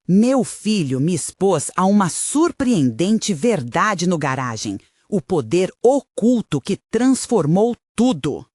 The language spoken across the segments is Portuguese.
Meu filho me expôs a uma surpreendente verdade no garagem. O poder oculto que transformou tudo.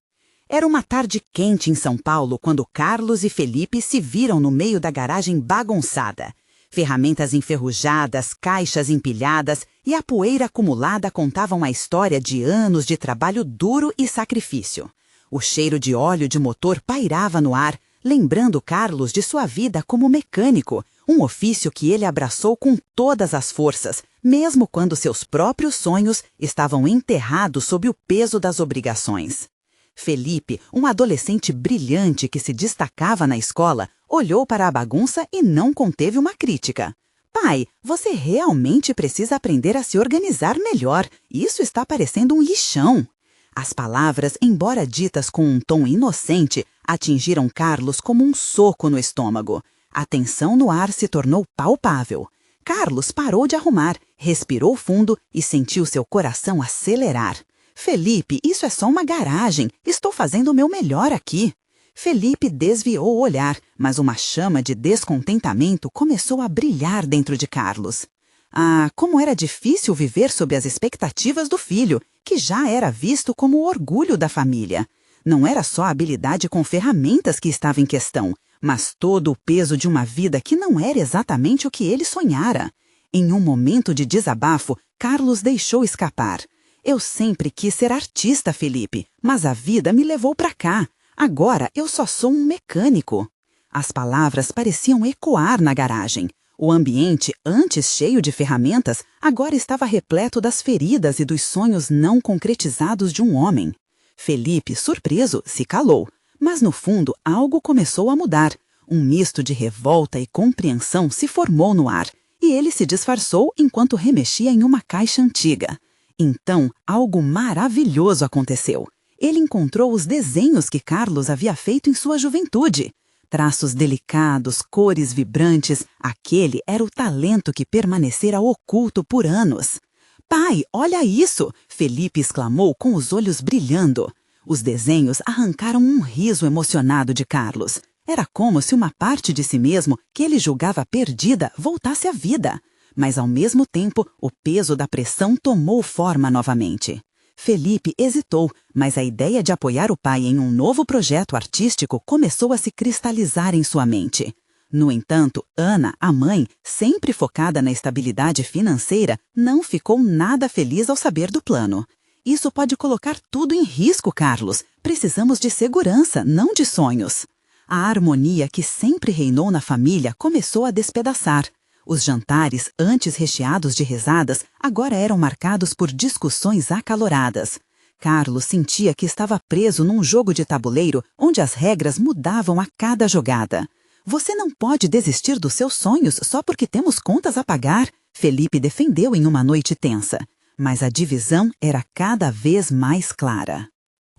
Era uma tarde quente em São Paulo quando Carlos e Felipe se viram no meio da garagem bagunçada. Ferramentas enferrujadas, caixas empilhadas e a poeira acumulada contavam a história de anos de trabalho duro e sacrifício. O cheiro de óleo de motor pairava no ar, lembrando Carlos de sua vida como mecânico, um ofício que ele abraçou com todas as forças, mesmo quando seus próprios sonhos estavam enterrados sob o peso das obrigações. Felipe, um adolescente brilhante que se destacava na escola, olhou para a bagunça e não conteve uma crítica. Pai, você realmente precisa aprender a se organizar melhor. Isso está parecendo um lixão. As palavras, embora ditas com um tom inocente, atingiram Carlos como um soco no estômago. A tensão no ar se tornou palpável. Carlos parou de arrumar, respirou fundo e sentiu seu coração acelerar. Felipe, isso é só uma garagem. Estou fazendo o meu melhor aqui. Felipe desviou o olhar, mas uma chama de descontentamento começou a brilhar dentro de Carlos. Ah, como era difícil viver sob as expectativas do filho, que já era visto como o orgulho da família. Não era só a habilidade com ferramentas que estava em questão, mas todo o peso de uma vida que não era exatamente o que ele sonhara. Em um momento de desabafo, Carlos deixou escapar. Eu sempre quis ser artista, Felipe, mas a vida me levou para cá. Agora eu só sou um mecânico. As palavras pareciam ecoar na garagem. O ambiente, antes cheio de ferramentas, agora estava repleto das feridas e dos sonhos não concretizados de um homem. Felipe, surpreso, se calou. Mas no fundo, algo começou a mudar. Um misto de revolta e compreensão se formou no ar, e ele se disfarçou enquanto remexia em uma caixa antiga. Então, algo maravilhoso aconteceu. Ele encontrou os desenhos que Carlos havia feito em sua juventude. Traços delicados, cores vibrantes, aquele era o talento que permanecera oculto por anos. Pai, olha isso! Felipe exclamou com os olhos brilhando. Os desenhos arrancaram um riso emocionado de Carlos. Era como se uma parte de si mesmo, que ele julgava perdida, voltasse à vida. Mas, ao mesmo tempo, o peso da pressão tomou forma novamente. Felipe hesitou, mas a ideia de apoiar o pai em um novo projeto artístico começou a se cristalizar em sua mente. No entanto, Ana, a mãe, sempre focada na estabilidade financeira, não ficou nada feliz ao saber do plano. Isso pode colocar tudo em risco, Carlos. Precisamos de segurança, não de sonhos. A harmonia que sempre reinou na família começou a despedaçar. Os jantares, antes recheados de risadas, agora eram marcados por discussões acaloradas. Carlos sentia que estava preso num jogo de tabuleiro onde as regras mudavam a cada jogada. Você não pode desistir dos seus sonhos só porque temos contas a pagar, Felipe defendeu em uma noite tensa. Mas a divisão era cada vez mais clara.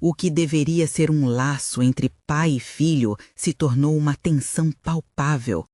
O que deveria ser um laço entre pai e filho se tornou uma tensão palpável.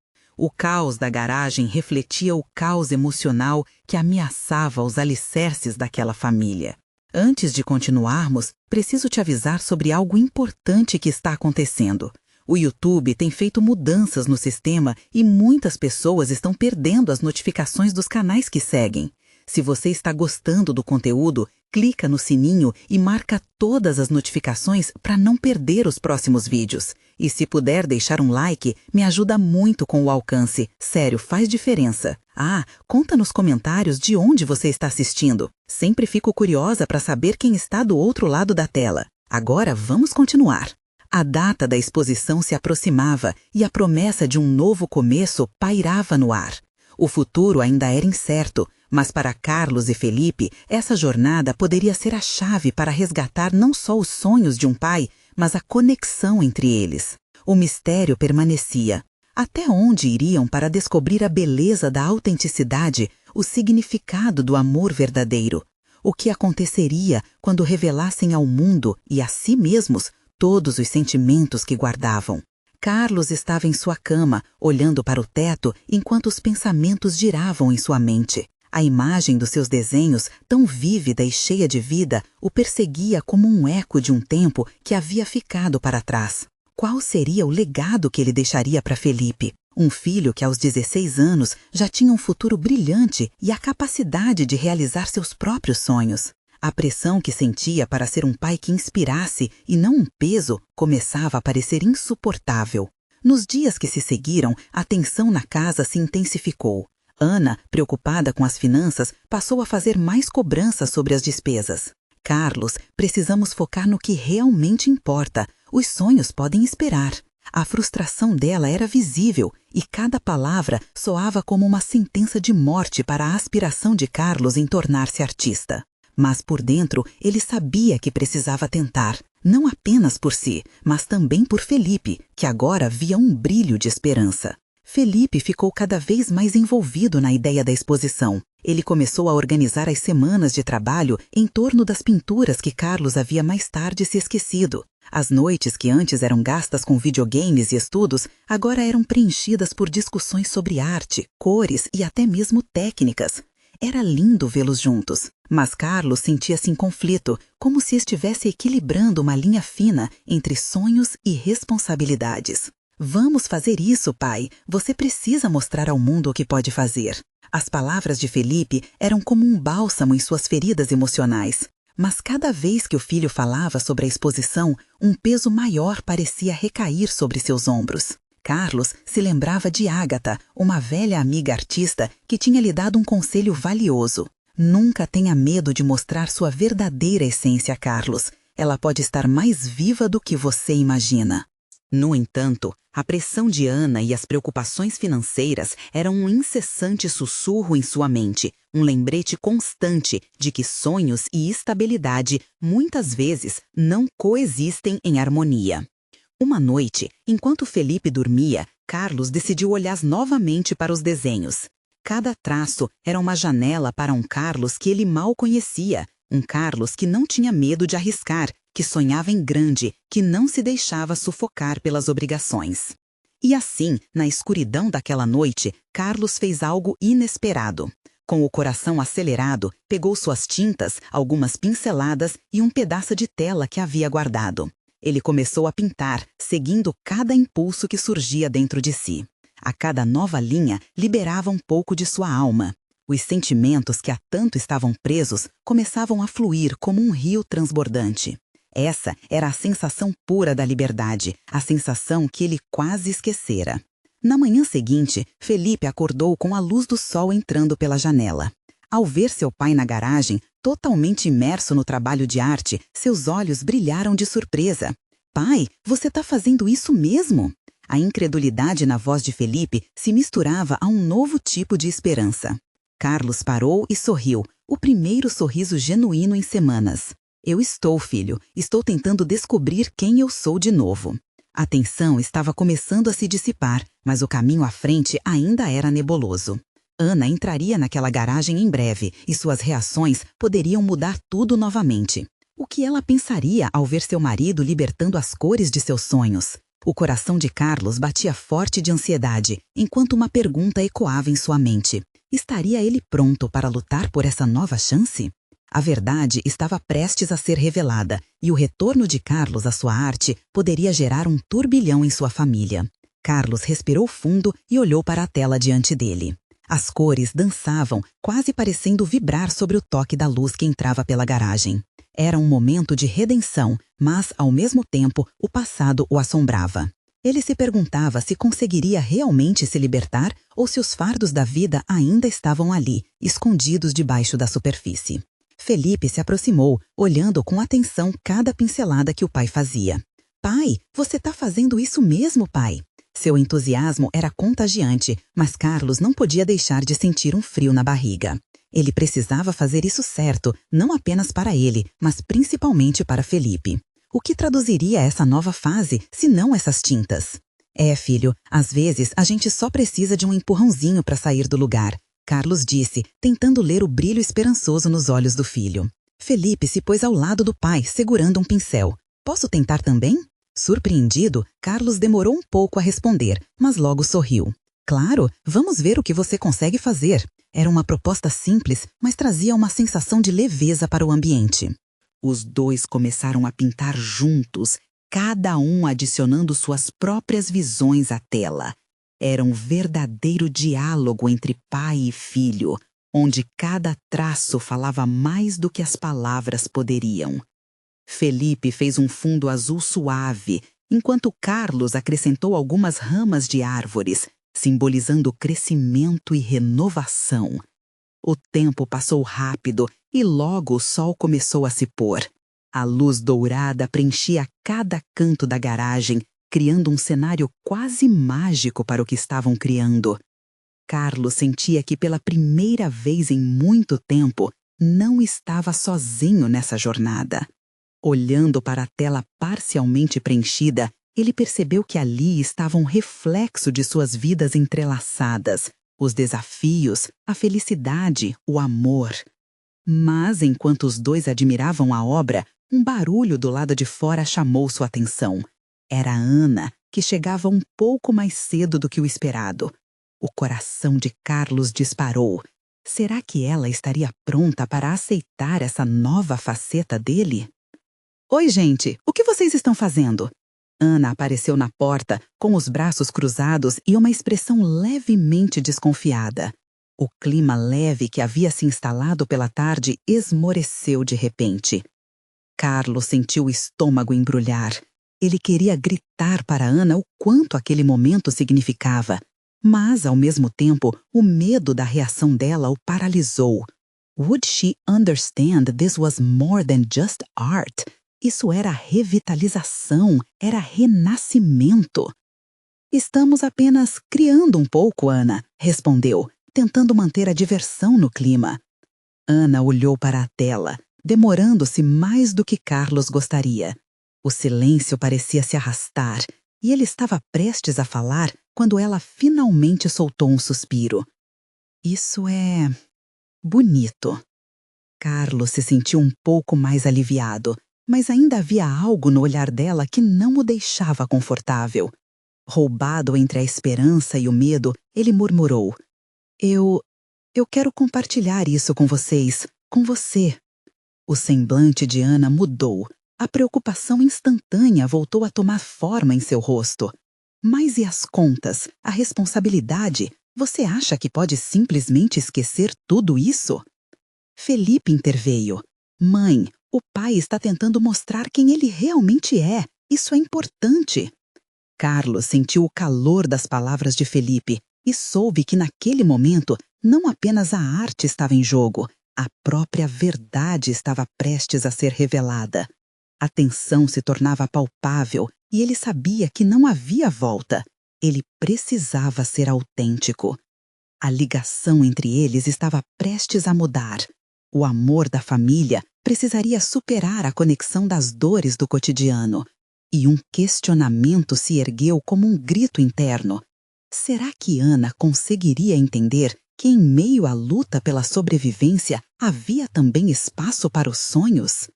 O caos da garagem refletia o caos emocional que ameaçava os alicerces daquela família. Antes de continuarmos, preciso te avisar sobre algo importante que está acontecendo. O YouTube tem feito mudanças no sistema e muitas pessoas estão perdendo as notificações dos canais que seguem. Se você está gostando do conteúdo, clica no sininho e marca todas as notificações para não perder os próximos vídeos. E se puder deixar um like, me ajuda muito com o alcance. Sério, faz diferença. Ah, conta nos comentários de onde você está assistindo. Sempre fico curiosa para saber quem está do outro lado da tela. Agora vamos continuar. A data da exposição se aproximava e a promessa de um novo começo pairava no ar. O futuro ainda era incerto, mas para Carlos e Felipe, essa jornada poderia ser a chave para resgatar não só os sonhos de um pai, mas a conexão entre eles. O mistério permanecia. Até onde iriam para descobrir a beleza da autenticidade, o significado do amor verdadeiro? O que aconteceria quando revelassem ao mundo e a si mesmos todos os sentimentos que guardavam? Carlos estava em sua cama, olhando para o teto enquanto os pensamentos giravam em sua mente. A imagem dos seus desenhos, tão vívida e cheia de vida, o perseguia como um eco de um tempo que havia ficado para trás. Qual seria o legado que ele deixaria para Felipe? Um filho que aos 16 anos já tinha um futuro brilhante e a capacidade de realizar seus próprios sonhos. A pressão que sentia para ser um pai que inspirasse e não um peso começava a parecer insuportável. Nos dias que se seguiram, a tensão na casa se intensificou. Ana, preocupada com as finanças, passou a fazer mais cobranças sobre as despesas. Carlos, precisamos focar no que realmente importa. Os sonhos podem esperar. A frustração dela era visível e cada palavra soava como uma sentença de morte para a aspiração de Carlos em tornar-se artista. Mas por dentro ele sabia que precisava tentar, não apenas por si, mas também por Felipe, que agora via um brilho de esperança. Felipe ficou cada vez mais envolvido na ideia da exposição. Ele começou a organizar as semanas de trabalho em torno das pinturas que Carlos havia mais tarde se esquecido. As noites que antes eram gastas com videogames e estudos, agora eram preenchidas por discussões sobre arte, cores e até mesmo técnicas. Era lindo vê-los juntos, mas Carlos sentia-se em conflito, como se estivesse equilibrando uma linha fina entre sonhos e responsabilidades. Vamos fazer isso, pai. Você precisa mostrar ao mundo o que pode fazer. As palavras de Felipe eram como um bálsamo em suas feridas emocionais. Mas cada vez que o filho falava sobre a exposição, um peso maior parecia recair sobre seus ombros. Carlos se lembrava de Ágata, uma velha amiga artista que tinha lhe dado um conselho valioso. Nunca tenha medo de mostrar sua verdadeira essência, Carlos. Ela pode estar mais viva do que você imagina. No entanto, a pressão de Ana e as preocupações financeiras eram um incessante sussurro em sua mente, um lembrete constante de que sonhos e estabilidade muitas vezes não coexistem em harmonia. Uma noite, enquanto Felipe dormia, Carlos decidiu olhar novamente para os desenhos. Cada traço era uma janela para um Carlos que ele mal conhecia, um Carlos que não tinha medo de arriscar, que sonhava em grande, que não se deixava sufocar pelas obrigações. E assim, na escuridão daquela noite, Carlos fez algo inesperado. Com o coração acelerado, pegou suas tintas, algumas pinceladas e um pedaço de tela que havia guardado. Ele começou a pintar, seguindo cada impulso que surgia dentro de si. A cada nova linha, liberava um pouco de sua alma. Os sentimentos que há tanto estavam presos começavam a fluir como um rio transbordante. Essa era a sensação pura da liberdade, a sensação que ele quase esquecera. Na manhã seguinte, Felipe acordou com a luz do sol entrando pela janela. Ao ver seu pai na garagem, totalmente imerso no trabalho de arte, seus olhos brilharam de surpresa. "Pai, você está fazendo isso mesmo?" A incredulidade na voz de Felipe se misturava a um novo tipo de esperança. Carlos parou e sorriu, o primeiro sorriso genuíno em semanas. "Eu estou, filho. Estou tentando descobrir quem eu sou de novo." A tensão estava começando a se dissipar, mas o caminho à frente ainda era nebuloso. Ana entraria naquela garagem em breve e suas reações poderiam mudar tudo novamente. O que ela pensaria ao ver seu marido libertando as cores de seus sonhos? O coração de Carlos batia forte de ansiedade, enquanto uma pergunta ecoava em sua mente. Estaria ele pronto para lutar por essa nova chance? A verdade estava prestes a ser revelada, e o retorno de Carlos à sua arte poderia gerar um turbilhão em sua família. Carlos respirou fundo e olhou para a tela diante dele. As cores dançavam, quase parecendo vibrar sobre o toque da luz que entrava pela garagem. Era um momento de redenção, mas, ao mesmo tempo, o passado o assombrava. Ele se perguntava se conseguiria realmente se libertar ou se os fardos da vida ainda estavam ali, escondidos debaixo da superfície. Felipe se aproximou, olhando com atenção cada pincelada que o pai fazia. "Pai, você está fazendo isso mesmo, pai?" Seu entusiasmo era contagiante, mas Carlos não podia deixar de sentir um frio na barriga. Ele precisava fazer isso certo, não apenas para ele, mas principalmente para Felipe. O que traduziria essa nova fase, se não essas tintas? Filho, às vezes a gente só precisa de um empurrãozinho para sair do lugar, Carlos disse, tentando ler o brilho esperançoso nos olhos do filho. Felipe se pôs ao lado do pai, segurando um pincel. "Posso tentar também?" Surpreendido, Carlos demorou um pouco a responder, mas logo sorriu. "Claro, vamos ver o que você consegue fazer." Era uma proposta simples, mas trazia uma sensação de leveza para o ambiente. Os dois começaram a pintar juntos, cada um adicionando suas próprias visões à tela. Era um verdadeiro diálogo entre pai e filho, onde cada traço falava mais do que as palavras poderiam. Felipe fez um fundo azul suave, enquanto Carlos acrescentou algumas ramas de árvores, simbolizando crescimento e renovação. O tempo passou rápido e logo o sol começou a se pôr. A luz dourada preenchia cada canto da garagem, criando um cenário quase mágico para o que estavam criando. Carlos sentia que pela primeira vez em muito tempo não estava sozinho nessa jornada. Olhando para a tela parcialmente preenchida, ele percebeu que ali estava um reflexo de suas vidas entrelaçadas, os desafios, a felicidade, o amor. Mas, enquanto os dois admiravam a obra, um barulho do lado de fora chamou sua atenção. Era Ana, que chegava um pouco mais cedo do que o esperado. O coração de Carlos disparou. Será que ela estaria pronta para aceitar essa nova faceta dele? Oi, gente, o que vocês estão fazendo? Ana apareceu na porta, com os braços cruzados e uma expressão levemente desconfiada. O clima leve que havia se instalado pela tarde esmoreceu de repente. Carlos sentiu o estômago embrulhar. Ele queria gritar para Ana o quanto aquele momento significava. Mas, ao mesmo tempo, o medo da reação dela o paralisou. Would she understand this was more than just art? Isso era revitalização, era renascimento. Estamos apenas criando um pouco, Ana, respondeu, tentando manter a diversão no clima. Ana olhou para a tela, demorando-se mais do que Carlos gostaria. O silêncio parecia se arrastar, e ele estava prestes a falar quando ela finalmente soltou um suspiro. Isso é bonito. Carlos se sentiu um pouco mais aliviado, mas ainda havia algo no olhar dela que não o deixava confortável. Roubado entre a esperança e o medo, ele murmurou: Eu quero compartilhar isso com vocês, com você. O semblante de Ana mudou. A preocupação instantânea voltou a tomar forma em seu rosto. Mas e as contas, a responsabilidade? Você acha que pode simplesmente esquecer tudo isso? Felipe interveio. Mãe, o pai está tentando mostrar quem ele realmente é. Isso é importante. Carlos sentiu o calor das palavras de Felipe e soube que naquele momento não apenas a arte estava em jogo, a própria verdade estava prestes a ser revelada. A tensão se tornava palpável e ele sabia que não havia volta. Ele precisava ser autêntico. A ligação entre eles estava prestes a mudar. O amor da família precisaria superar a conexão das dores do cotidiano. E um questionamento se ergueu como um grito interno. Será que Ana conseguiria entender que em meio à luta pela sobrevivência havia também espaço para os sonhos?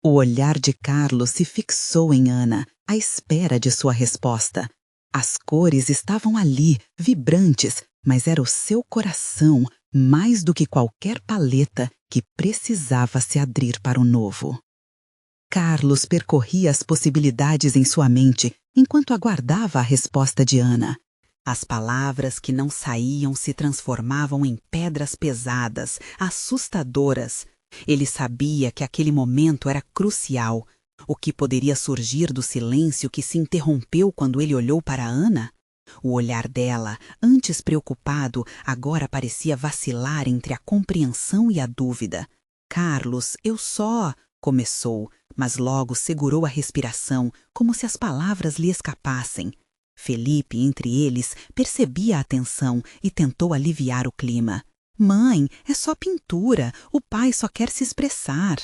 O olhar de Carlos se fixou em Ana, à espera de sua resposta. As cores estavam ali, vibrantes, mas era o seu coração, mais do que qualquer paleta, que precisava se abrir para o novo. Carlos percorria as possibilidades em sua mente enquanto aguardava a resposta de Ana. As palavras que não saíam se transformavam em pedras pesadas, assustadoras. Ele sabia que aquele momento era crucial. O que poderia surgir do silêncio que se interrompeu quando ele olhou para Ana? O olhar dela, antes preocupado, agora parecia vacilar entre a compreensão e a dúvida. Carlos, eu só... começou, mas logo segurou a respiração, como se as palavras lhe escapassem. Felipe, entre eles, percebia a tensão e tentou aliviar o clima. Mãe, é só pintura, o pai só quer se expressar.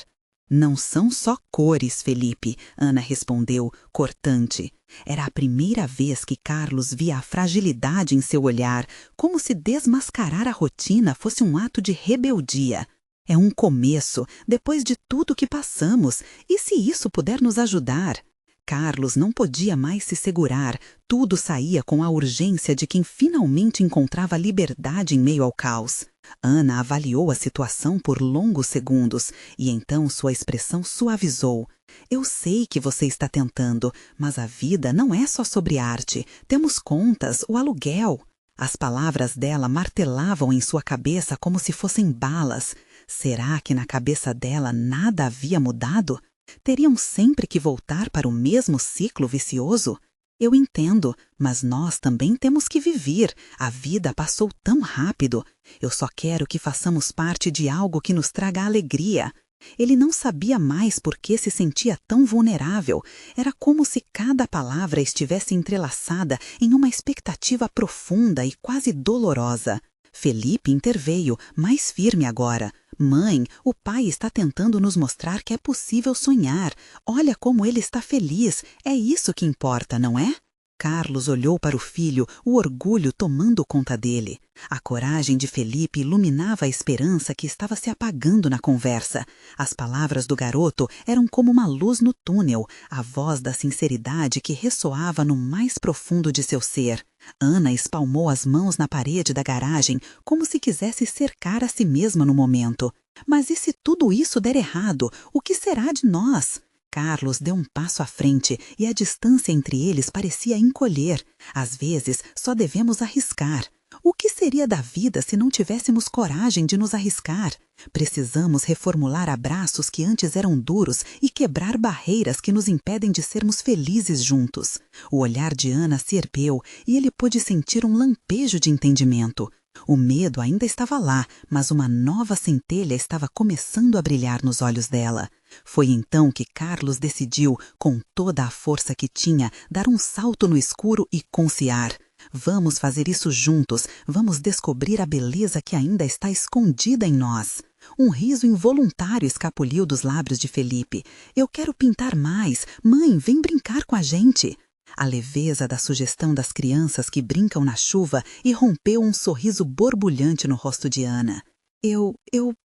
Não são só cores, Felipe, Ana respondeu, cortante. Era a primeira vez que Carlos via a fragilidade em seu olhar, como se desmascarar a rotina fosse um ato de rebeldia. É um começo, depois de tudo que passamos, e se isso puder nos ajudar? Carlos não podia mais se segurar, tudo saía com a urgência de quem finalmente encontrava liberdade em meio ao caos. Ana avaliou a situação por longos segundos e então sua expressão suavizou. Eu sei que você está tentando, mas a vida não é só sobre arte. Temos contas, o aluguel. As palavras dela martelavam em sua cabeça como se fossem balas. Será que na cabeça dela nada havia mudado? Teriam sempre que voltar para o mesmo ciclo vicioso? Eu entendo, mas nós também temos que viver. A vida passou tão rápido. Eu só quero que façamos parte de algo que nos traga alegria. Ele não sabia mais por que se sentia tão vulnerável. Era como se cada palavra estivesse entrelaçada em uma expectativa profunda e quase dolorosa. Felipe interveio, mais firme agora. Mãe, o pai está tentando nos mostrar que é possível sonhar. Olha como ele está feliz. É isso que importa, não é? Carlos olhou para o filho, o orgulho tomando conta dele. A coragem de Felipe iluminava a esperança que estava se apagando na conversa. As palavras do garoto eram como uma luz no túnel, a voz da sinceridade que ressoava no mais profundo de seu ser. Ana espalmou as mãos na parede da garagem, como se quisesse cercar a si mesma no momento. Mas e se tudo isso der errado? O que será de nós? Carlos deu um passo à frente e a distância entre eles parecia encolher. Às vezes, só devemos arriscar. O que seria da vida se não tivéssemos coragem de nos arriscar? Precisamos reformular abraços que antes eram duros e quebrar barreiras que nos impedem de sermos felizes juntos. O olhar de Ana se ergueu e ele pôde sentir um lampejo de entendimento. O medo ainda estava lá, mas uma nova centelha estava começando a brilhar nos olhos dela. Foi então que Carlos decidiu, com toda a força que tinha, dar um salto no escuro e confiar. Vamos fazer isso juntos, vamos descobrir a beleza que ainda está escondida em nós. Um riso involuntário escapuliu dos lábios de Felipe. Eu quero pintar mais. Mãe, vem brincar com a gente. A leveza da sugestão das crianças que brincam na chuva irrompeu um sorriso borbulhante no rosto de Ana. Eu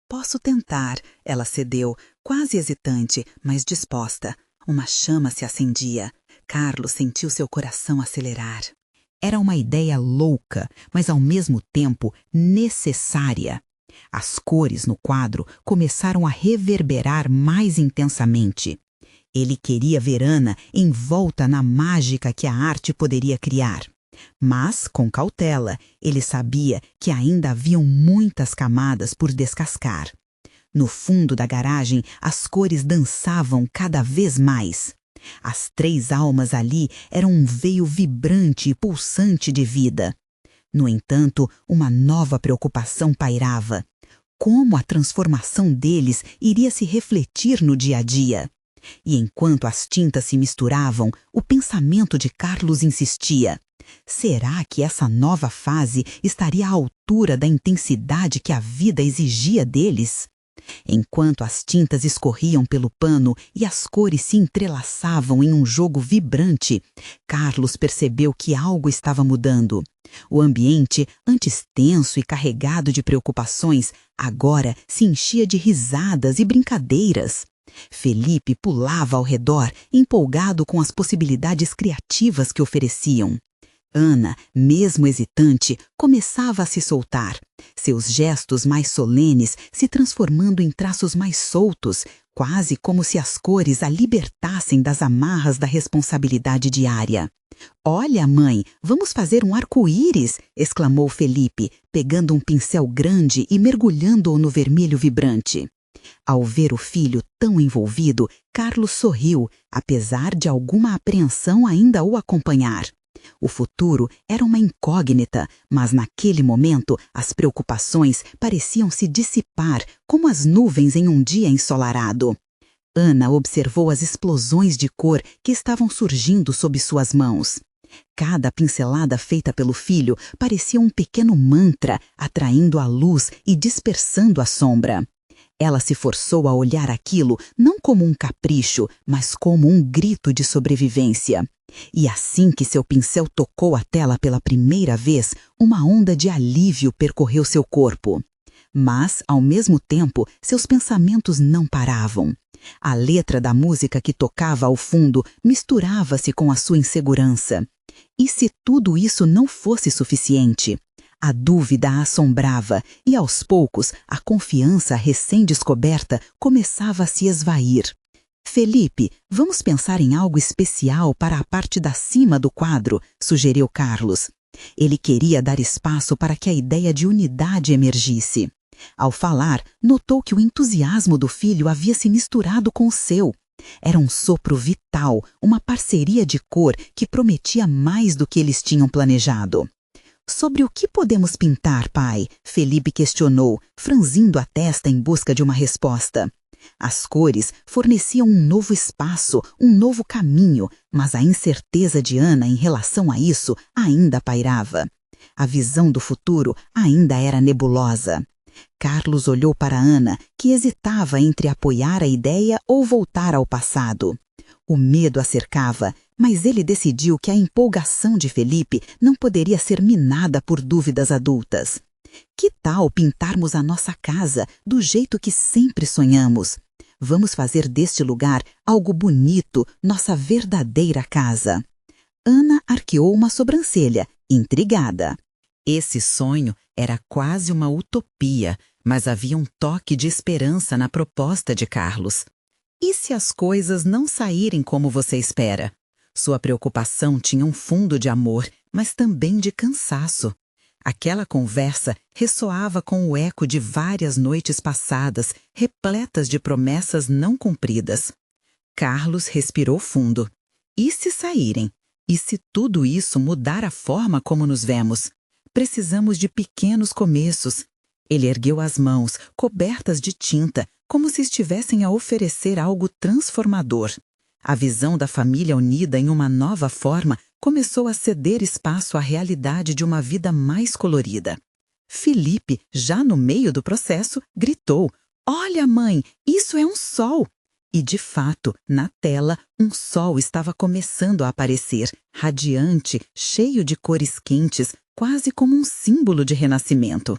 posso tentar, ela cedeu, quase hesitante, mas disposta. Uma chama se acendia. Carlos sentiu seu coração acelerar. Era uma ideia louca, mas ao mesmo tempo necessária. As cores no quadro começaram a reverberar mais intensamente. Ele queria ver Ana envolta na mágica que a arte poderia criar. Mas, com cautela, ele sabia que ainda haviam muitas camadas por descascar. No fundo da garagem, as cores dançavam cada vez mais. As três almas ali eram um veio vibrante e pulsante de vida. No entanto, uma nova preocupação pairava. Como a transformação deles iria se refletir no dia a dia? E enquanto as tintas se misturavam, o pensamento de Carlos insistia. Será que essa nova fase estaria à altura da intensidade que a vida exigia deles? Enquanto as tintas escorriam pelo pano e as cores se entrelaçavam em um jogo vibrante, Carlos percebeu que algo estava mudando. O ambiente, antes tenso e carregado de preocupações, agora se enchia de risadas e brincadeiras. Felipe pulava ao redor, empolgado com as possibilidades criativas que ofereciam. Ana, mesmo hesitante, começava a se soltar, seus gestos mais solenes se transformando em traços mais soltos, quase como se as cores a libertassem das amarras da responsabilidade diária. "Olha, mãe, vamos fazer um arco-íris!" exclamou Felipe, pegando um pincel grande e mergulhando-o no vermelho vibrante. Ao ver o filho tão envolvido, Carlos sorriu, apesar de alguma apreensão ainda o acompanhar. O futuro era uma incógnita, mas naquele momento as preocupações pareciam se dissipar como as nuvens em um dia ensolarado. Ana observou as explosões de cor que estavam surgindo sob suas mãos. Cada pincelada feita pelo filho parecia um pequeno mantra, atraindo a luz e dispersando a sombra. Ela se forçou a olhar aquilo não como um capricho, mas como um grito de sobrevivência. E assim que seu pincel tocou a tela pela primeira vez, uma onda de alívio percorreu seu corpo. Mas, ao mesmo tempo, seus pensamentos não paravam. A letra da música que tocava ao fundo misturava-se com a sua insegurança. E se tudo isso não fosse suficiente? A dúvida a assombrava e, aos poucos, a confiança recém-descoberta começava a se esvair. Felipe, vamos pensar em algo especial para a parte da cima do quadro, sugeriu Carlos. Ele queria dar espaço para que a ideia de unidade emergisse. Ao falar, notou que o entusiasmo do filho havia se misturado com o seu. Era um sopro vital, uma parceria de cor que prometia mais do que eles tinham planejado. Sobre o que podemos pintar, pai? Felipe questionou, franzindo a testa em busca de uma resposta. As cores forneciam um novo espaço, um novo caminho, mas a incerteza de Ana em relação a isso ainda pairava. A visão do futuro ainda era nebulosa. Carlos olhou para Ana, que hesitava entre apoiar a ideia ou voltar ao passado. O medo a cercava, mas ele decidiu que a empolgação de Felipe não poderia ser minada por dúvidas adultas. Que tal pintarmos a nossa casa do jeito que sempre sonhamos? Vamos fazer deste lugar algo bonito, nossa verdadeira casa. Ana arqueou uma sobrancelha, intrigada. Esse sonho era quase uma utopia, mas havia um toque de esperança na proposta de Carlos. E se as coisas não saírem como você espera? Sua preocupação tinha um fundo de amor, mas também de cansaço. Aquela conversa ressoava com o eco de várias noites passadas, repletas de promessas não cumpridas. Carlos respirou fundo. E se saírem? E se tudo isso mudar a forma como nos vemos? Precisamos de pequenos começos. Ele ergueu as mãos, cobertas de tinta, como se estivessem a oferecer algo transformador. A visão da família unida em uma nova forma começou a ceder espaço à realidade de uma vida mais colorida. Felipe, já no meio do processo, gritou: "Olha, mãe, isso é um sol!" E, de fato, na tela, um sol estava começando a aparecer, radiante, cheio de cores quentes, quase como um símbolo de renascimento.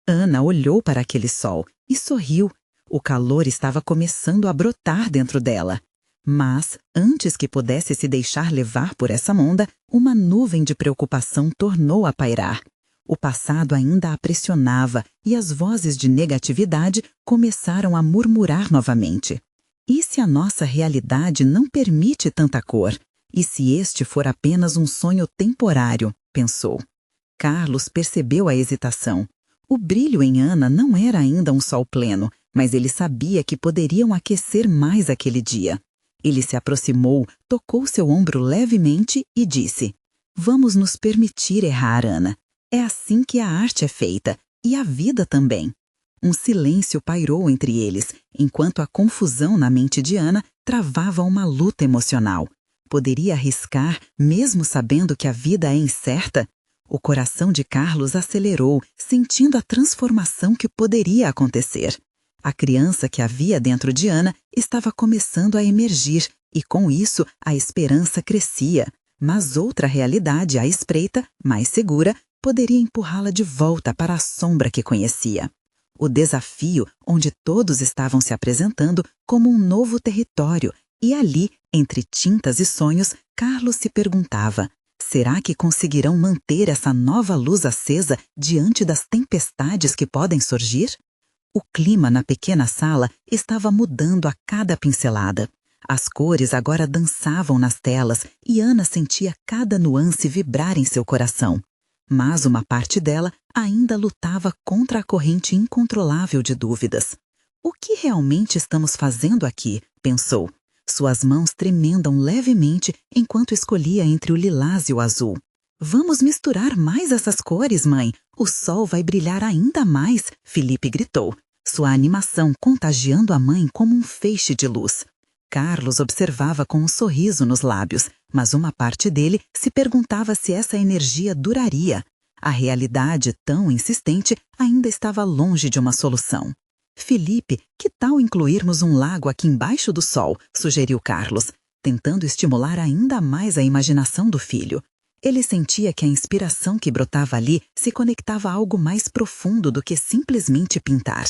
Ana olhou para aquele sol e sorriu. O calor estava começando a brotar dentro dela. Mas, antes que pudesse se deixar levar por essa onda, uma nuvem de preocupação tornou a pairar. O passado ainda a pressionava e as vozes de negatividade começaram a murmurar novamente. E se a nossa realidade não permite tanta cor? E se este for apenas um sonho temporário? Pensou. Carlos percebeu a hesitação. O brilho em Ana não era ainda um sol pleno, mas ele sabia que poderiam aquecer mais aquele dia. Ele se aproximou, tocou seu ombro levemente e disse: "Vamos nos permitir errar, Ana. É assim que a arte é feita, e a vida também." Um silêncio pairou entre eles, enquanto a confusão na mente de Ana travava uma luta emocional. Poderia arriscar, mesmo sabendo que a vida é incerta? O coração de Carlos acelerou, sentindo a transformação que poderia acontecer. A criança que havia dentro de Ana estava começando a emergir e, com isso, a esperança crescia. Mas outra realidade à espreita, mais segura, poderia empurrá-la de volta para a sombra que conhecia. O desafio onde todos estavam se apresentando como um novo território e ali, entre tintas e sonhos, Carlos se perguntava: será que conseguirão manter essa nova luz acesa diante das tempestades que podem surgir? O clima na pequena sala estava mudando a cada pincelada. As cores agora dançavam nas telas e Ana sentia cada nuance vibrar em seu coração. Mas uma parte dela ainda lutava contra a corrente incontrolável de dúvidas. "O que realmente estamos fazendo aqui?" pensou. Suas mãos tremendam levemente enquanto escolhia entre o lilás e o azul. "Vamos misturar mais essas cores, mãe. O sol vai brilhar ainda mais", Felipe gritou, sua animação contagiando a mãe como um feixe de luz. Carlos observava com um sorriso nos lábios, mas uma parte dele se perguntava se essa energia duraria. A realidade, tão insistente, ainda estava longe de uma solução. "Felipe, que tal incluirmos um lago aqui embaixo do sol?" sugeriu Carlos, tentando estimular ainda mais a imaginação do filho. Ele sentia que a inspiração que brotava ali se conectava a algo mais profundo do que simplesmente pintar.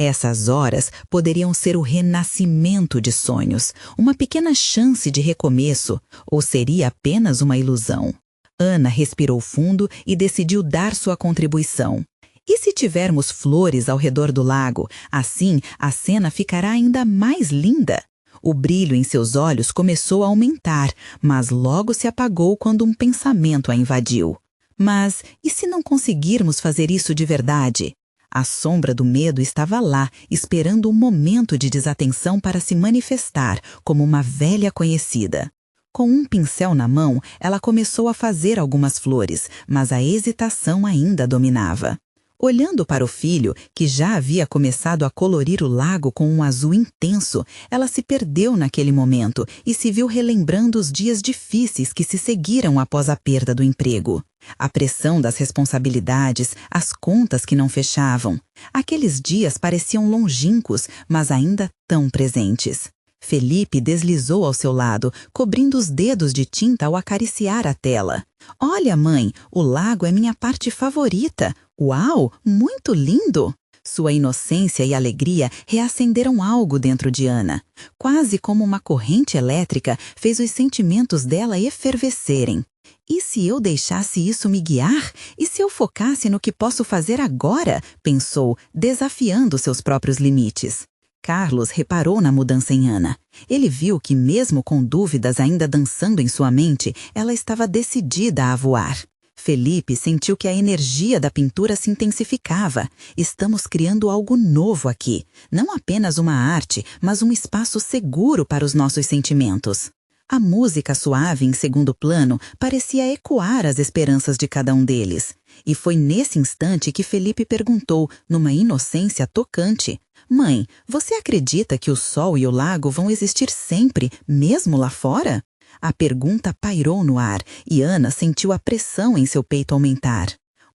Essas horas poderiam ser o renascimento de sonhos, uma pequena chance de recomeço, ou seria apenas uma ilusão. Ana respirou fundo e decidiu dar sua contribuição. E se tivermos flores ao redor do lago, assim a cena ficará ainda mais linda? O brilho em seus olhos começou a aumentar, mas logo se apagou quando um pensamento a invadiu. Mas e se não conseguirmos fazer isso de verdade? A sombra do medo estava lá, esperando um momento de desatenção para se manifestar, como uma velha conhecida. Com um pincel na mão, ela começou a fazer algumas flores, mas a hesitação ainda dominava. Olhando para o filho, que já havia começado a colorir o lago com um azul intenso, ela se perdeu naquele momento e se viu relembrando os dias difíceis que se seguiram após a perda do emprego. A pressão das responsabilidades, as contas que não fechavam. Aqueles dias pareciam longínquos, mas ainda tão presentes. Felipe deslizou ao seu lado, cobrindo os dedos de tinta ao acariciar a tela. "Olha, mãe, o lago é minha parte favorita. Uau, muito lindo!" Sua inocência e alegria reacenderam algo dentro de Ana. Quase como uma corrente elétrica, fez os sentimentos dela efervescerem. E se eu deixasse isso me guiar? E se eu focasse no que posso fazer agora? Pensou, desafiando seus próprios limites. Carlos reparou na mudança em Ana. Ele viu que, mesmo com dúvidas ainda dançando em sua mente, ela estava decidida a voar. Felipe sentiu que a energia da pintura se intensificava. Estamos criando algo novo aqui. Não apenas uma arte, mas um espaço seguro para os nossos sentimentos. A música suave em segundo plano parecia ecoar as esperanças de cada um deles. E foi nesse instante que Felipe perguntou, numa inocência tocante: "Mãe, você acredita que o sol e o lago vão existir sempre, mesmo lá fora?" A pergunta pairou no ar e Ana sentiu a pressão em seu peito aumentar.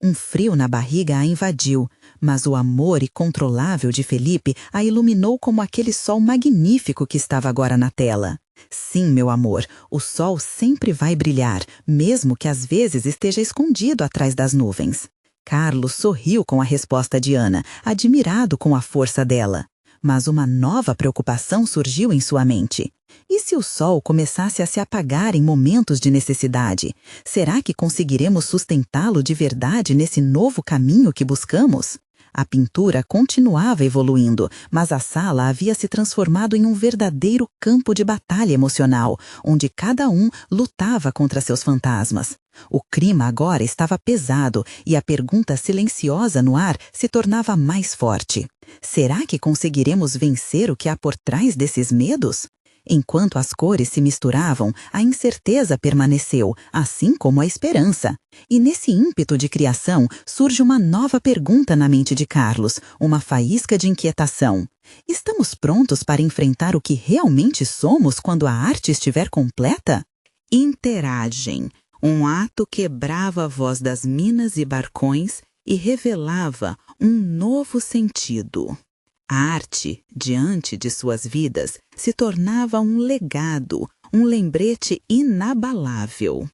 Um frio na barriga a invadiu, mas o amor incontrolável de Felipe a iluminou como aquele sol magnífico que estava agora na tela. "Sim, meu amor, o sol sempre vai brilhar, mesmo que às vezes esteja escondido atrás das nuvens." Carlos sorriu com a resposta de Ana, admirado com a força dela. Mas uma nova preocupação surgiu em sua mente. E se o sol começasse a se apagar em momentos de necessidade? Será que conseguiremos sustentá-lo de verdade nesse novo caminho que buscamos? A pintura continuava evoluindo, mas a sala havia se transformado em um verdadeiro campo de batalha emocional, onde cada um lutava contra seus fantasmas. O clima agora estava pesado e a pergunta silenciosa no ar se tornava mais forte. Será que conseguiremos vencer o que há por trás desses medos? Enquanto as cores se misturavam, a incerteza permaneceu, assim como a esperança. E nesse ímpeto de criação, surge uma nova pergunta na mente de Carlos, uma faísca de inquietação. Estamos prontos para enfrentar o que realmente somos quando a arte estiver completa? Interagem. Um ato quebrava a voz das minas e barcões e revelava um novo sentido. A arte, diante de suas vidas, se tornava um legado, um lembrete inabalável.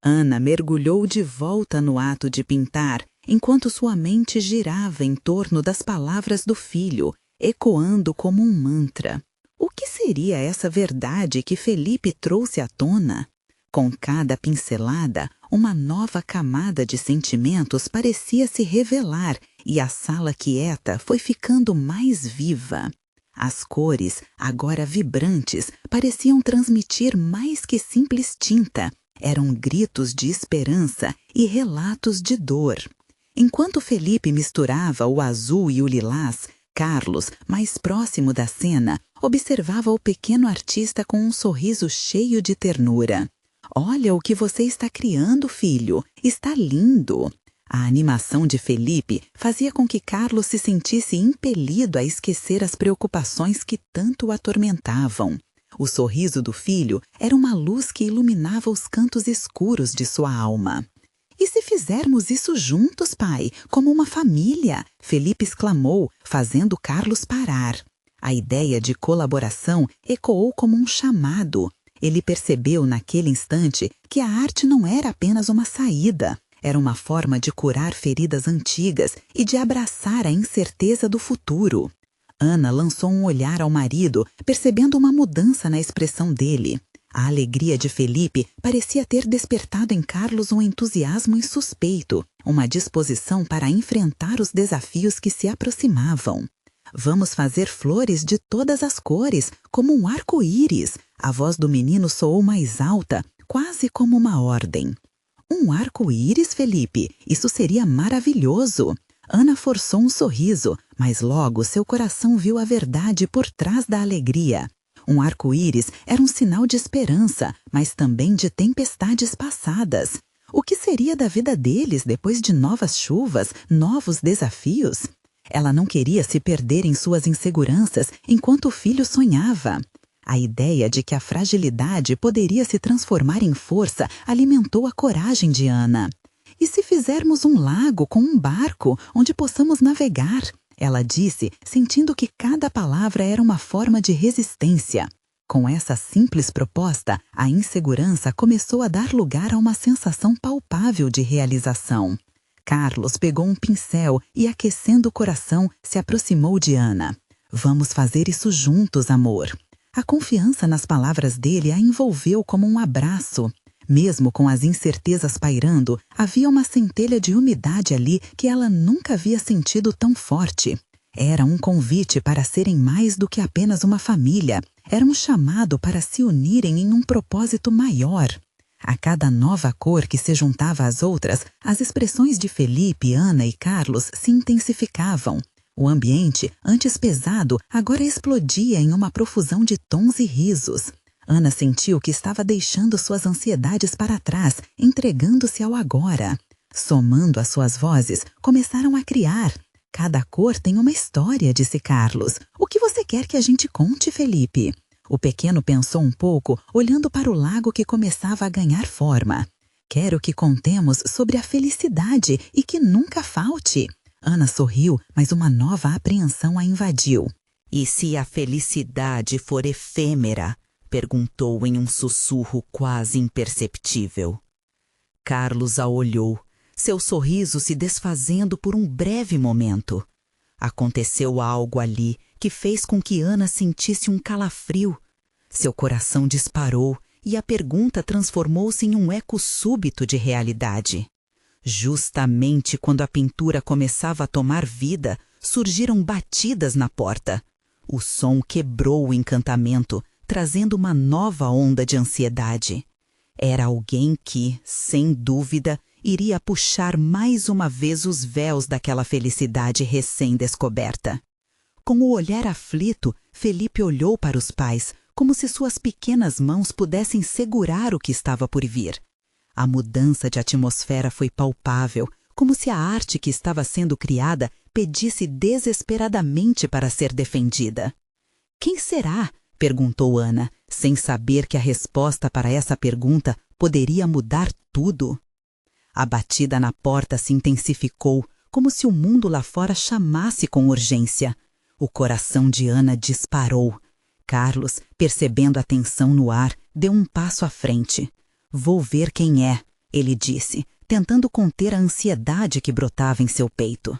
Ana mergulhou de volta no ato de pintar, enquanto sua mente girava em torno das palavras do filho, ecoando como um mantra. O que seria essa verdade que Felipe trouxe à tona? Com cada pincelada, uma nova camada de sentimentos parecia se revelar e a sala quieta foi ficando mais viva. As cores, agora vibrantes, pareciam transmitir mais que simples tinta. Eram gritos de esperança e relatos de dor. Enquanto Felipe misturava o azul e o lilás, Carlos, mais próximo da cena, observava o pequeno artista com um sorriso cheio de ternura. "Olha o que você está criando, filho. Está lindo." A animação de Felipe fazia com que Carlos se sentisse impelido a esquecer as preocupações que tanto o atormentavam. O sorriso do filho era uma luz que iluminava os cantos escuros de sua alma. "E se fizermos isso juntos, pai, como uma família?" Felipe exclamou, fazendo Carlos parar. A ideia de colaboração ecoou como um chamado. Ele percebeu naquele instante que a arte não era apenas uma saída. Era uma forma de curar feridas antigas e de abraçar a incerteza do futuro. Ana lançou um olhar ao marido, percebendo uma mudança na expressão dele. A alegria de Felipe parecia ter despertado em Carlos um entusiasmo insuspeito, uma disposição para enfrentar os desafios que se aproximavam. Vamos fazer flores de todas as cores, como um arco-íris. A voz do menino soou mais alta, quase como uma ordem. Um arco-íris, Felipe? Isso seria maravilhoso! Ana forçou um sorriso, mas logo seu coração viu a verdade por trás da alegria. Um arco-íris era um sinal de esperança, mas também de tempestades passadas. O que seria da vida deles depois de novas chuvas, novos desafios? Ela não queria se perder em suas inseguranças enquanto o filho sonhava. A ideia de que a fragilidade poderia se transformar em força alimentou a coragem de Ana. E se fizermos um lago com um barco onde possamos navegar? Ela disse, sentindo que cada palavra era uma forma de resistência. Com essa simples proposta, a insegurança começou a dar lugar a uma sensação palpável de realização. Carlos pegou um pincel e, aquecendo o coração, se aproximou de Ana. Vamos fazer isso juntos, amor. A confiança nas palavras dele a envolveu como um abraço. Mesmo com as incertezas pairando, havia uma centelha de umidade ali que ela nunca havia sentido tão forte. Era um convite para serem mais do que apenas uma família. Era um chamado para se unirem em um propósito maior. A cada nova cor que se juntava às outras, as expressões de Felipe, Ana e Carlos se intensificavam. O ambiente, antes pesado, agora explodia em uma profusão de tons e risos. Ana sentiu que estava deixando suas ansiedades para trás, entregando-se ao agora. Somando as suas vozes, começaram a criar. Cada cor tem uma história, disse Carlos. O que você quer que a gente conte, Felipe? O pequeno pensou um pouco, olhando para o lago que começava a ganhar forma. Quero que contemos sobre a felicidade e que nunca falte. Ana sorriu, mas uma nova apreensão a invadiu. E se a felicidade for efêmera? Perguntou em um sussurro quase imperceptível. Carlos a olhou, seu sorriso se desfazendo por um breve momento. Aconteceu algo ali que fez com que Ana sentisse um calafrio. Seu coração disparou e a pergunta transformou-se em um eco súbito de realidade. Justamente quando a pintura começava a tomar vida, surgiram batidas na porta. O som quebrou o encantamento, trazendo uma nova onda de ansiedade. Era alguém que, sem dúvida, iria puxar mais uma vez os véus daquela felicidade recém-descoberta. Com o olhar aflito, Felipe olhou para os pais, como se suas pequenas mãos pudessem segurar o que estava por vir. A mudança de atmosfera foi palpável, como se a arte que estava sendo criada pedisse desesperadamente para ser defendida. Quem será? Perguntou Ana, sem saber que a resposta para essa pergunta poderia mudar tudo. A batida na porta se intensificou, como se o mundo lá fora chamasse com urgência. O coração de Ana disparou. Carlos, percebendo a tensão no ar, deu um passo à frente. Vou ver quem é, ele disse, tentando conter a ansiedade que brotava em seu peito.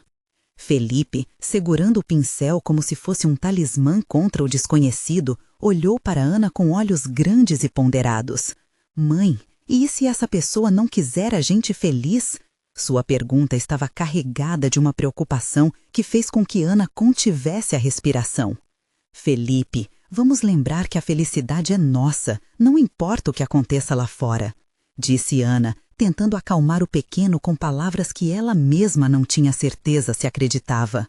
Felipe, segurando o pincel como se fosse um talismã contra o desconhecido, olhou para Ana com olhos grandes e ponderados. Mãe, e se essa pessoa não quiser a gente feliz? Sua pergunta estava carregada de uma preocupação que fez com que Ana contivesse a respiração. Felipe, vamos lembrar que a felicidade é nossa, não importa o que aconteça lá fora, disse Ana, tentando acalmar o pequeno com palavras que ela mesma não tinha certeza se acreditava.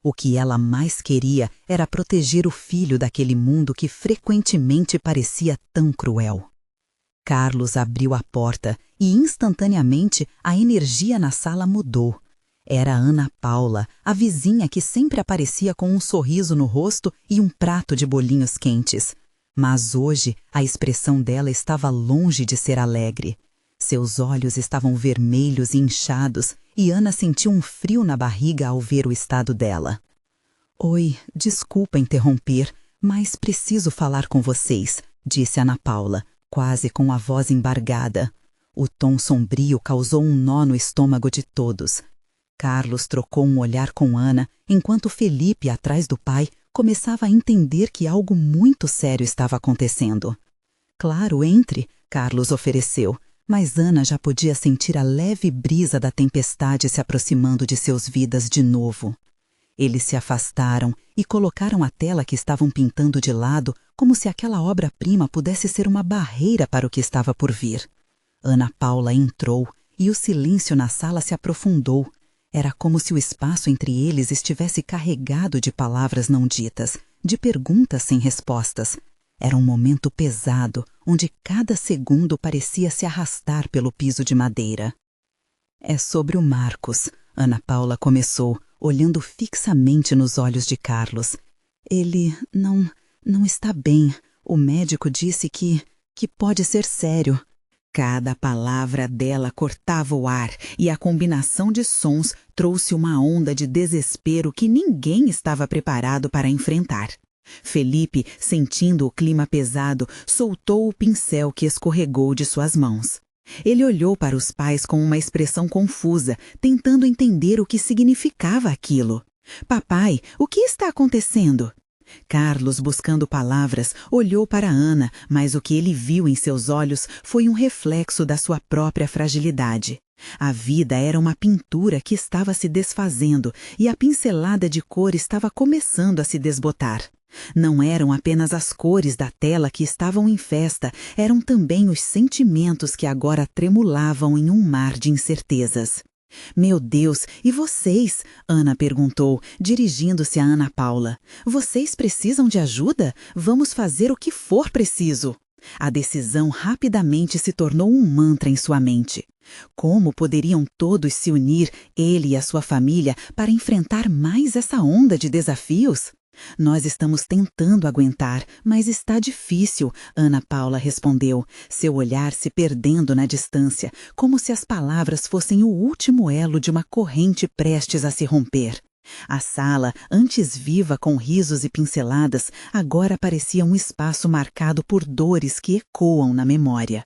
O que ela mais queria era proteger o filho daquele mundo que frequentemente parecia tão cruel. Carlos abriu a porta e, instantaneamente, a energia na sala mudou. Era Ana Paula, a vizinha que sempre aparecia com um sorriso no rosto e um prato de bolinhos quentes. Mas hoje a expressão dela estava longe de ser alegre. Seus olhos estavam vermelhos e inchados e Ana sentiu um frio na barriga ao ver o estado dela. Oi, desculpa interromper, mas preciso falar com vocês, disse Ana Paula, quase com a voz embargada. O tom sombrio causou um nó no estômago de todos. Carlos trocou um olhar com Ana, enquanto Felipe, atrás do pai, começava a entender que algo muito sério estava acontecendo. claro, entre, Carlos ofereceu, mas Ana já podia sentir a leve brisa da tempestade se aproximando de seus vidas de novo. Eles se afastaram e colocaram a tela que estavam pintando de lado, como se aquela obra-prima pudesse ser uma barreira para o que estava por vir. Ana Paula entrou e o silêncio na sala se aprofundou. Era como se o espaço entre eles estivesse carregado de palavras não ditas, de perguntas sem respostas. Era um momento pesado, onde cada segundo parecia se arrastar pelo piso de madeira. É sobre o Marcos, Ana Paula começou, olhando fixamente nos olhos de Carlos. Ele não está bem. O médico disse que pode ser sério. Cada palavra dela cortava o ar e a combinação de sons trouxe uma onda de desespero que ninguém estava preparado para enfrentar. Felipe, sentindo o clima pesado, soltou o pincel que escorregou de suas mãos. Ele olhou para os pais com uma expressão confusa, tentando entender o que significava aquilo. Papai, o que está acontecendo? Carlos, buscando palavras, olhou para Ana, mas o que ele viu em seus olhos foi um reflexo da sua própria fragilidade. A vida era uma pintura que estava se desfazendo e a pincelada de cor estava começando a se desbotar. Não eram apenas as cores da tela que estavam em festa, eram também os sentimentos que agora tremulavam em um mar de incertezas. Meu Deus, e vocês? Ana perguntou, dirigindo-se a Ana Paula. Vocês precisam de ajuda? Vamos fazer o que for preciso. A decisão rapidamente se tornou um mantra em sua mente. Como poderiam todos se unir, ele e a sua família, para enfrentar mais essa onda de desafios? Nós estamos tentando aguentar, mas está difícil, Ana Paula respondeu, seu olhar se perdendo na distância, como se as palavras fossem o último elo de uma corrente prestes a se romper. A sala, antes viva com risos e pinceladas, agora parecia um espaço marcado por dores que ecoam na memória.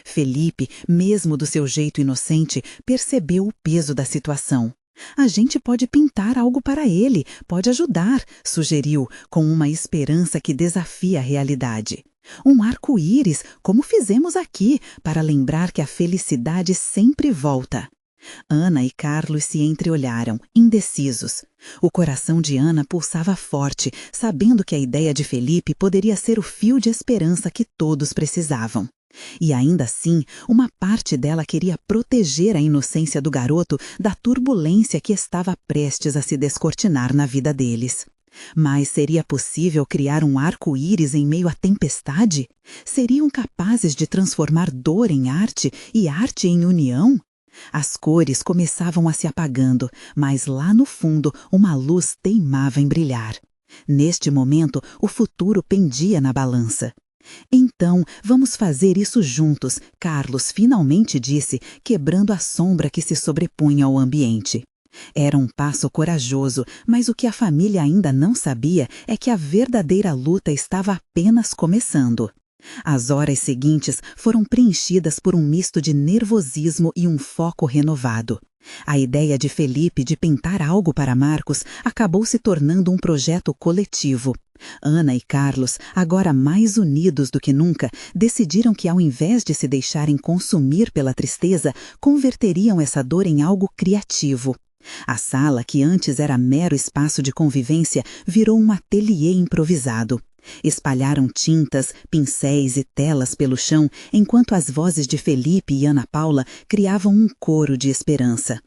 Felipe, mesmo do seu jeito inocente, percebeu o peso da situação. A gente pode pintar algo para ele, pode ajudar, sugeriu, com uma esperança que desafia a realidade. Um arco-íris, como fizemos aqui, para lembrar que a felicidade sempre volta. Ana e Carlos se entreolharam, indecisos. O coração de Ana pulsava forte, sabendo que a ideia de Felipe poderia ser o fio de esperança que todos precisavam. E ainda assim, uma parte dela queria proteger a inocência do garoto da turbulência que estava prestes a se descortinar na vida deles. Mas seria possível criar um arco-íris em meio à tempestade? Seriam capazes de transformar dor em arte e arte em união? As cores começavam a se apagando, mas lá no fundo uma luz teimava em brilhar. Neste momento, o futuro pendia na balança. Então, vamos fazer isso juntos, Carlos finalmente disse, quebrando a sombra que se sobrepunha ao ambiente. Era um passo corajoso, mas o que a família ainda não sabia é que a verdadeira luta estava apenas começando. As horas seguintes foram preenchidas por um misto de nervosismo e um foco renovado. A ideia de Felipe de pintar algo para Marcos acabou se tornando um projeto coletivo. Ana e Carlos, agora mais unidos do que nunca, decidiram que ao invés de se deixarem consumir pela tristeza, converteriam essa dor em algo criativo. A sala, que antes era mero espaço de convivência, virou um ateliê improvisado. Espalharam tintas, pincéis e telas pelo chão, enquanto as vozes de Felipe e Ana Paula criavam um coro de esperança.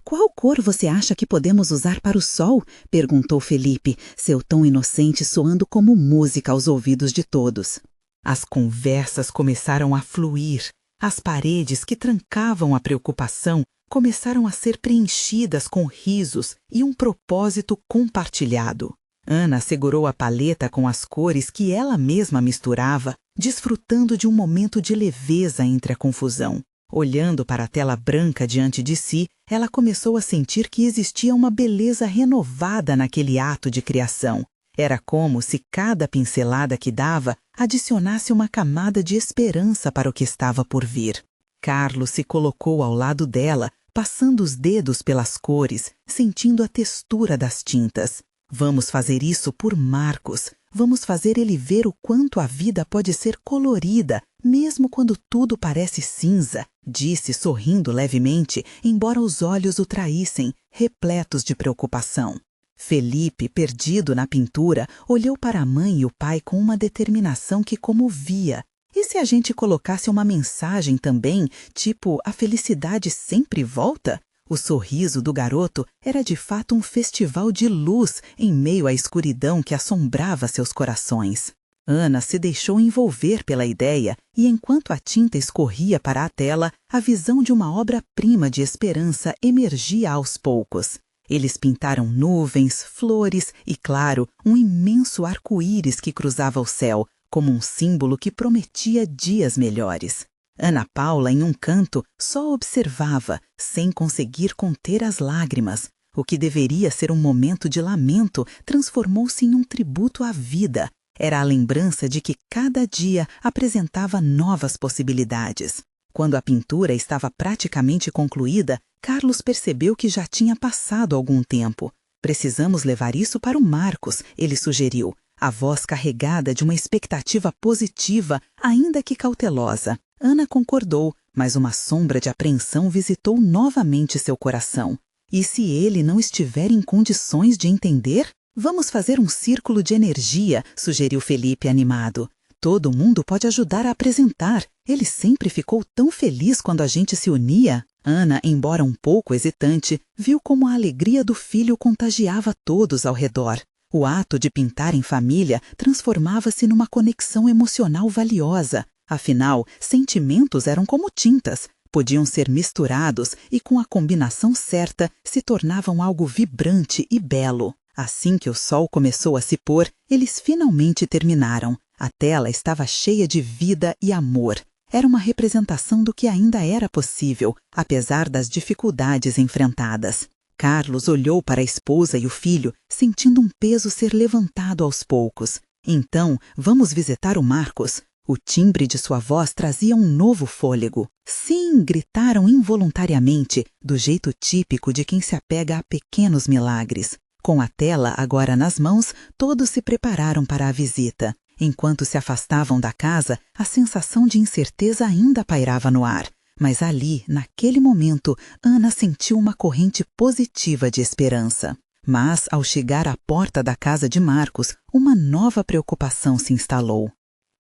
"Qual cor você acha que podemos usar para o sol?" perguntou Felipe, seu tom inocente soando como música aos ouvidos de todos. As conversas começaram a fluir. As paredes que trancavam a preocupação começaram a ser preenchidas com risos e um propósito compartilhado. Ana segurou a paleta com as cores que ela mesma misturava, desfrutando de um momento de leveza entre a confusão. Olhando para a tela branca diante de si, ela começou a sentir que existia uma beleza renovada naquele ato de criação. Era como se cada pincelada que dava adicionasse uma camada de esperança para o que estava por vir. Carlos se colocou ao lado dela, passando os dedos pelas cores, sentindo a textura das tintas. Vamos fazer isso por Marcos. Vamos fazer ele ver o quanto a vida pode ser colorida, mesmo quando tudo parece cinza, disse sorrindo levemente, embora os olhos o traíssem, repletos de preocupação. Felipe, perdido na pintura, olhou para a mãe e o pai com uma determinação que comovia. E se a gente colocasse uma mensagem também, tipo, a felicidade sempre volta? O sorriso do garoto era de fato um festival de luz em meio à escuridão que assombrava seus corações. Ana se deixou envolver pela ideia e, enquanto a tinta escorria para a tela, a visão de uma obra-prima de esperança emergia aos poucos. Eles pintaram nuvens, flores e, claro, um imenso arco-íris que cruzava o céu, como um símbolo que prometia dias melhores. Ana Paula, em um canto, só observava, sem conseguir conter as lágrimas. O que deveria ser um momento de lamento transformou-se em um tributo à vida. Era a lembrança de que cada dia apresentava novas possibilidades. Quando a pintura estava praticamente concluída, Carlos percebeu que já tinha passado algum tempo. Precisamos levar isso para o Marcos, ele sugeriu, a voz carregada de uma expectativa positiva, ainda que cautelosa. Ana concordou, mas uma sombra de apreensão visitou novamente seu coração. E se ele não estiver em condições de entender? Vamos fazer um círculo de energia, sugeriu Felipe animado. Todo mundo pode ajudar a apresentar. Ele sempre ficou tão feliz quando a gente se unia. Ana, embora um pouco hesitante, viu como a alegria do filho contagiava todos ao redor. O ato de pintar em família transformava-se numa conexão emocional valiosa. Afinal, sentimentos eram como tintas. Podiam ser misturados e, com a combinação certa, se tornavam algo vibrante e belo. Assim que o sol começou a se pôr, eles finalmente terminaram. A tela estava cheia de vida e amor. Era uma representação do que ainda era possível, apesar das dificuldades enfrentadas. Carlos olhou para a esposa e o filho, sentindo um peso ser levantado aos poucos. Então, vamos visitar o Marcos. O timbre de sua voz trazia um novo fôlego. Sim, gritaram involuntariamente, do jeito típico de quem se apega a pequenos milagres. Com a tela agora nas mãos, todos se prepararam para a visita. Enquanto se afastavam da casa, a sensação de incerteza ainda pairava no ar. Mas ali, naquele momento, Ana sentiu uma corrente positiva de esperança. Mas, ao chegar à porta da casa de Marcos, uma nova preocupação se instalou.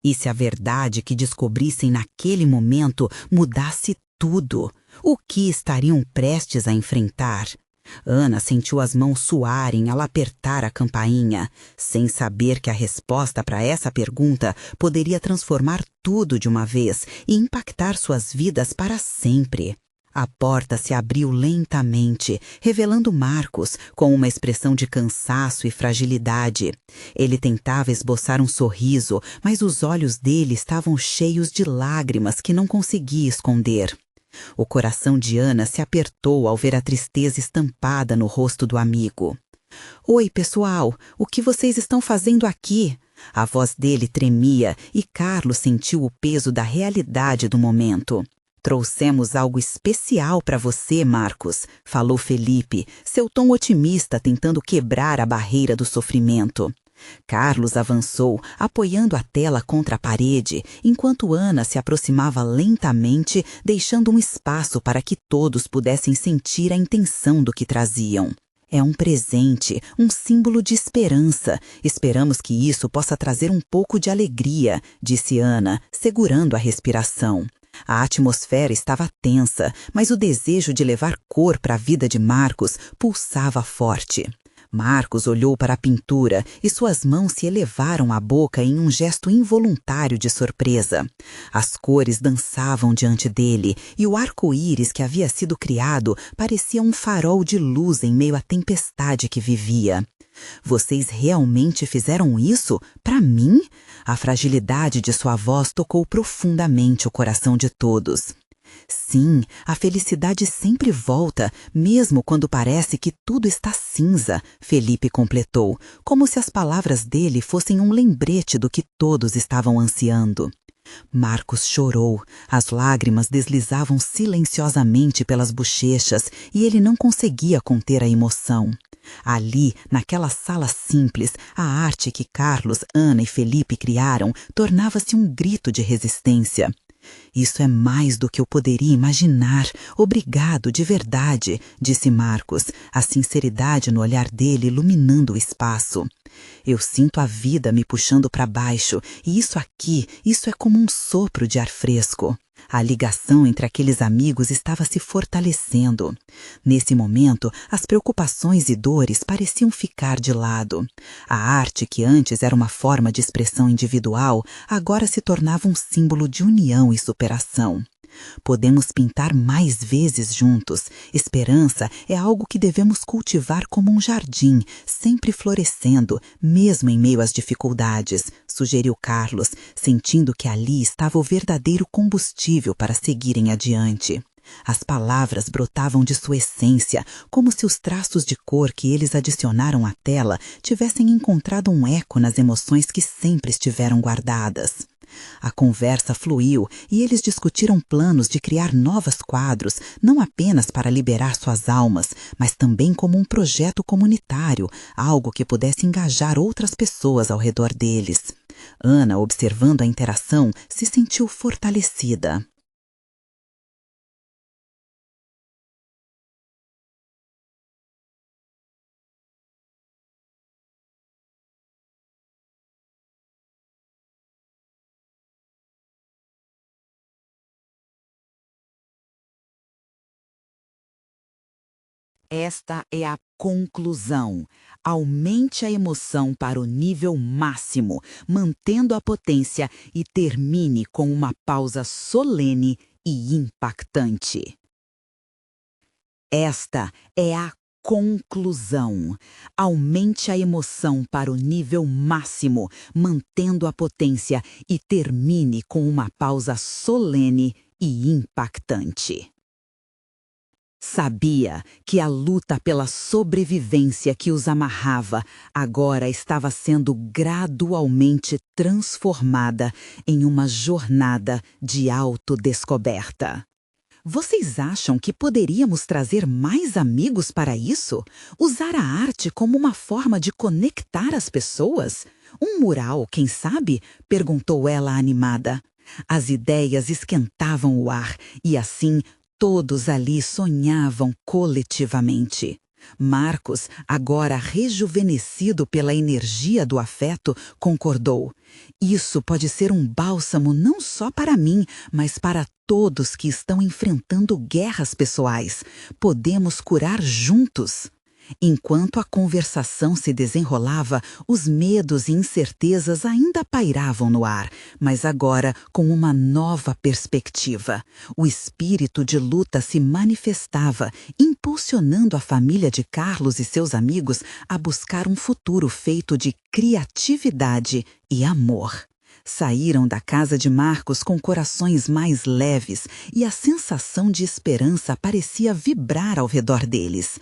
E se a verdade que descobrissem naquele momento mudasse tudo? O que estariam prestes a enfrentar? Ana sentiu as mãos suarem ao apertar a campainha, sem saber que a resposta para essa pergunta poderia transformar tudo de uma vez e impactar suas vidas para sempre. A porta se abriu lentamente, revelando Marcos com uma expressão de cansaço e fragilidade. Ele tentava esboçar um sorriso, mas os olhos dele estavam cheios de lágrimas que não conseguia esconder. O coração de Ana se apertou ao ver a tristeza estampada no rosto do amigo. "Oi, pessoal, o que vocês estão fazendo aqui?" A voz dele tremia e Carlos sentiu o peso da realidade do momento. "Trouxemos algo especial para você, Marcos", falou Felipe, seu tom otimista tentando quebrar a barreira do sofrimento. Carlos avançou, apoiando a tela contra a parede, enquanto Ana se aproximava lentamente, deixando um espaço para que todos pudessem sentir a intenção do que traziam. "É um presente, um símbolo de esperança. Esperamos que isso possa trazer um pouco de alegria", disse Ana, segurando a respiração. A atmosfera estava tensa, mas o desejo de levar cor para a vida de Marcos pulsava forte. Marcos olhou para a pintura e suas mãos se elevaram à boca em um gesto involuntário de surpresa. As cores dançavam diante dele e o arco-íris que havia sido criado parecia um farol de luz em meio à tempestade que vivia. "Vocês realmente fizeram isso? Para mim?" A fragilidade de sua voz tocou profundamente o coração de todos. "Sim, a felicidade sempre volta, mesmo quando parece que tudo está cinza", Felipe completou, como se as palavras dele fossem um lembrete do que todos estavam ansiando. Marcos chorou. As lágrimas deslizavam silenciosamente pelas bochechas e ele não conseguia conter a emoção. Ali, naquela sala simples, a arte que Carlos, Ana e Felipe criaram tornava-se um grito de resistência. Isso é mais do que eu poderia imaginar. Obrigado, de verdade, disse Marcos, a sinceridade no olhar dele iluminando o espaço. Eu sinto a vida me puxando para baixo e isso aqui, isso é como um sopro de ar fresco. A ligação entre aqueles amigos estava se fortalecendo. Nesse momento, as preocupações e dores pareciam ficar de lado. A arte, que antes era uma forma de expressão individual, agora se tornava um símbolo de união e superação. Podemos pintar mais vezes juntos. Esperança é algo que devemos cultivar como um jardim, sempre florescendo, mesmo em meio às dificuldades, sugeriu Carlos, sentindo que ali estava o verdadeiro combustível para seguirem adiante. As palavras brotavam de sua essência, como se os traços de cor que eles adicionaram à tela tivessem encontrado um eco nas emoções que sempre estiveram guardadas. A conversa fluiu e eles discutiram planos de criar novos quadros, não apenas para liberar suas almas, mas também como um projeto comunitário, algo que pudesse engajar outras pessoas ao redor deles. Ana, observando a interação, se sentiu fortalecida. Esta é a conclusão. Aumente a emoção para o nível máximo, mantendo a potência e termine com uma pausa solene e impactante. Esta é a conclusão. Aumente a emoção para o nível máximo, mantendo a potência e termine com uma pausa solene e impactante. Sabia que a luta pela sobrevivência que os amarrava agora estava sendo gradualmente transformada em uma jornada de autodescoberta. Vocês acham que poderíamos trazer mais amigos para isso? Usar a arte como uma forma de conectar as pessoas? Um mural, quem sabe? Perguntou ela animada. As ideias esquentavam o ar e assim todos ali sonhavam coletivamente. Marcos, agora rejuvenescido pela energia do afeto, concordou. Isso pode ser um bálsamo não só para mim, mas para todos que estão enfrentando guerras pessoais. Podemos curar juntos. Enquanto a conversação se desenrolava, os medos e incertezas ainda pairavam no ar, mas agora com uma nova perspectiva. O espírito de luta se manifestava, impulsionando a família de Carlos e seus amigos a buscar um futuro feito de criatividade e amor. Saíram da casa de Marcos com corações mais leves e a sensação de esperança parecia vibrar ao redor deles.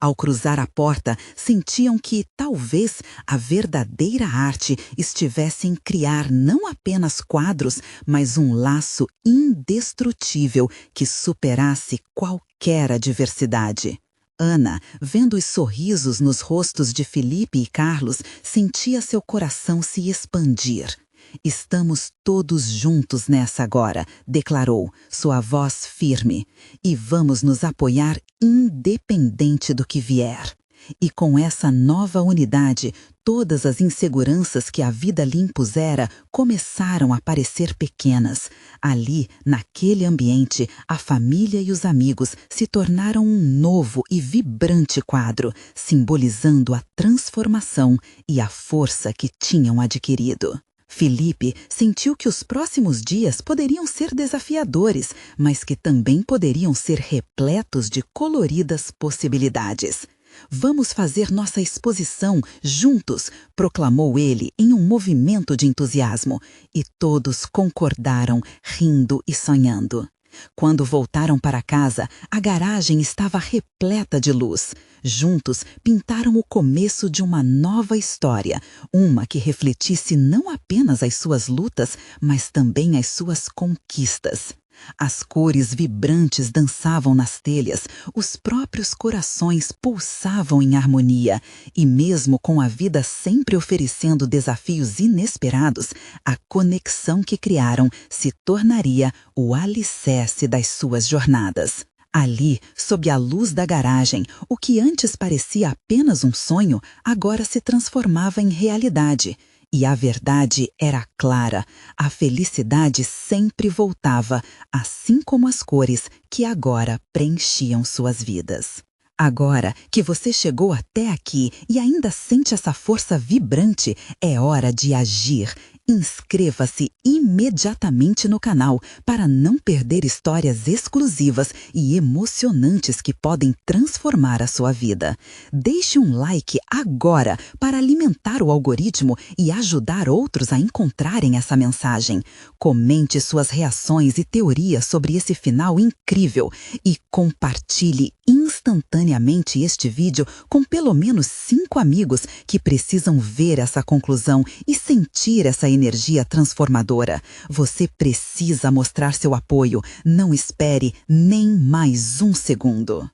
Ao cruzar a porta, sentiam que, talvez, a verdadeira arte estivesse em criar não apenas quadros, mas um laço indestrutível que superasse qualquer adversidade. Ana, vendo os sorrisos nos rostos de Felipe e Carlos, sentia seu coração se expandir. Estamos todos juntos nessa agora, declarou, sua voz firme, e vamos nos apoiar independente do que vier. E com essa nova unidade, todas as inseguranças que a vida lhe impusera começaram a parecer pequenas. Ali, naquele ambiente, a família e os amigos se tornaram um novo e vibrante quadro, simbolizando a transformação e a força que tinham adquirido. Felipe sentiu que os próximos dias poderiam ser desafiadores, mas que também poderiam ser repletos de coloridas possibilidades. Vamos fazer nossa exposição juntos, proclamou ele em um movimento de entusiasmo, e todos concordaram, rindo e sonhando. Quando voltaram para casa, a garagem estava repleta de luz. Juntos, pintaram o começo de uma nova história, uma que refletisse não apenas as suas lutas, mas também as suas conquistas. As cores vibrantes dançavam nas telhas, os próprios corações pulsavam em harmonia, e mesmo com a vida sempre oferecendo desafios inesperados, a conexão que criaram se tornaria o alicerce das suas jornadas. Ali, sob a luz da garagem, o que antes parecia apenas um sonho, agora se transformava em realidade. E a verdade era clara, a felicidade sempre voltava, assim como as cores que agora preenchiam suas vidas. Agora que você chegou até aqui e ainda sente essa força vibrante, é hora de agir. Inscreva-se imediatamente no canal para não perder histórias exclusivas e emocionantes que podem transformar a sua vida. Deixe um like agora para alimentar o algoritmo e ajudar outros a encontrarem essa mensagem. Comente suas reações e teorias sobre esse final incrível e compartilhe instantaneamente este vídeo com pelo menos 5 amigos que precisam ver essa conclusão e sentir essa energia transformadora. Você precisa mostrar seu apoio. Não espere nem mais um segundo.